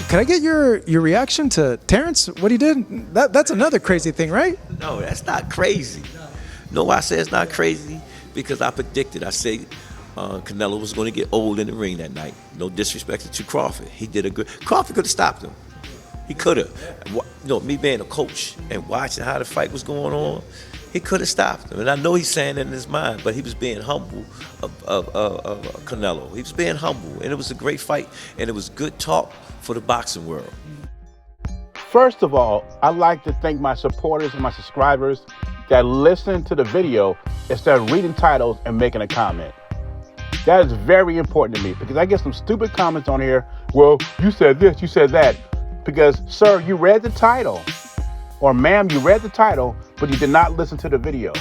Can I get your reaction to Terrence, what he did? That's another crazy thing, right? No, that's not crazy. No, I say it's not crazy because I predicted. I said Canelo was going to get old in the ring that night. No disrespect to Crawford. He did a good. Crawford could have stopped him. He could have. Me being a coach and watching how the fight was going on, he could have stopped him. And I know he's saying it in his mind, but he was being humble of Canelo. He was being humble, and it was a great fight, and it was good talk for the boxing world. First of all, I'd like to thank my supporters and my subscribers that listen to the video instead of reading titles and making a comment. That is very important to me because I get some stupid comments on here. Well, you said this, you said that. Because, sir, you read the title. Or, ma'am, you read the title, but you did not listen to the video.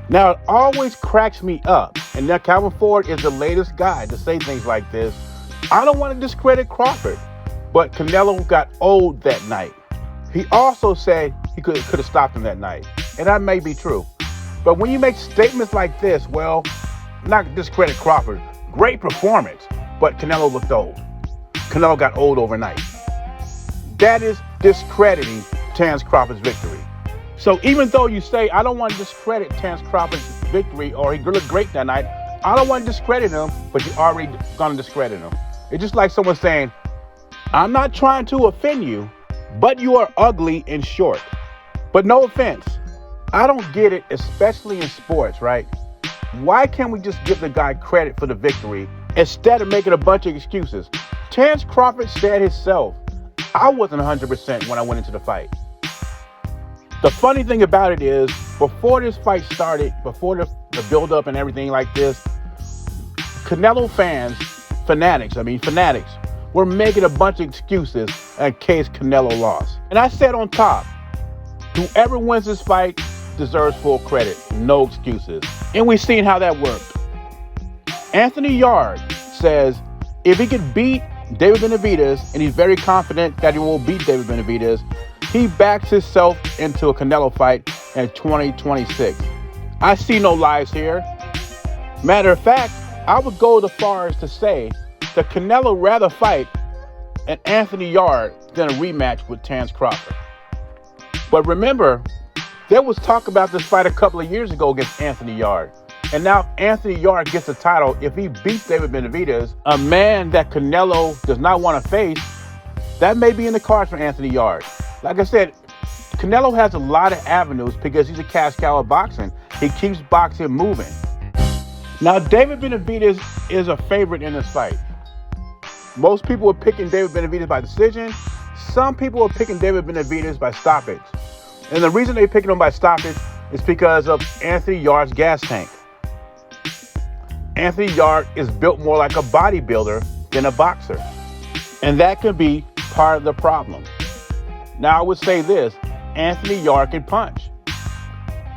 Now, it always cracks me up. And now Calvin Ford is the latest guy to say things like this. I don't want to discredit Crawford, but Canelo got old that night. He also said he could have stopped him that night. And that may be true. But when you make statements like this, well, not discredit Crawford. Great performance, but Canelo looked old. Canelo got old overnight. That is discrediting Terrence Crawford's victory. So even though you say, I don't want to discredit Terrence Crawford's victory or he looked great that night, I don't want to discredit him, but you're already going to discredit him. It's just like someone saying, I'm not trying to offend you, but you are ugly and short. But no offense. I don't get it, especially in sports, right? Why can't we just give the guy credit for the victory instead of making a bunch of excuses? Terrence Crawford said himself, I wasn't 100% when I went into the fight. The funny thing about it is, before this fight started, before the build-up and everything like this, Canelo fanatics, were making a bunch of excuses in case Canelo lost. And I said on top, whoever wins this fight deserves full credit, no excuses. And we've seen how that worked. Anthony Yarde says if he could beat David Benavidez, and he's very confident that he will beat David Benavidez, he backs himself into a Canelo fight in 2026. I see no lies here. Matter of fact, I would go as far as to say that Canelo rather fight an Anthony Yarde than a rematch with Terrence Crawford. But remember, there was talk about this fight a couple of years ago against Anthony Yarde. And now Anthony Yarde gets the title if he beats David Benavidez, a man that Canelo does not want to face. That may be in the cards for Anthony Yarde. Like I said, Canelo has a lot of avenues because he's a cash cow of boxing. He keeps boxing moving. Now, David Benavidez is a favorite in this fight. Most people are picking David Benavidez by decision. Some people are picking David Benavidez by stoppage. And the reason they're picking him by stoppage is because of Anthony Yarde's gas tank. Anthony Yarde is built more like a bodybuilder than a boxer. And that could be part of the problem. Now, I would say this, Anthony Yarde can punch.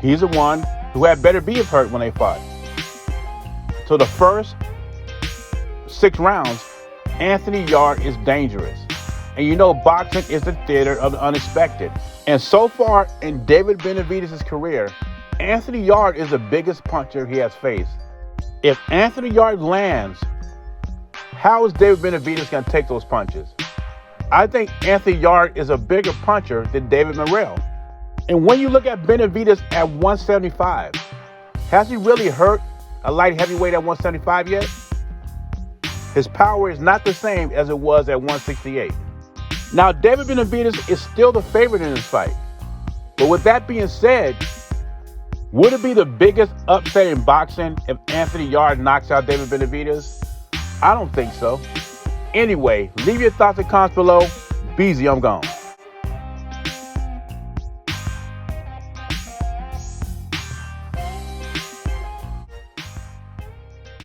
He's the one who had better be hurt when they fought. So the first 6 rounds, Anthony Yarde is dangerous. And you know, boxing is the theater of the unexpected. And so far in David Benavidez' career, Anthony Yarde is the biggest puncher he has faced. If Anthony Yarde lands, how is David Benavidez going to take those punches? I think Anthony Yarde is a bigger puncher than David Morrell. And when you look at Benavidez at 175, has he really hurt a light heavyweight at 175 yet? His power is not the same as it was at 168. Now, David Benavidez is still the favorite in this fight. But with that being said, would it be the biggest upset in boxing if Anthony Yarde knocks out David Benavidez? I don't think so. Anyway, leave your thoughts and comments below. Beezy, I'm gone.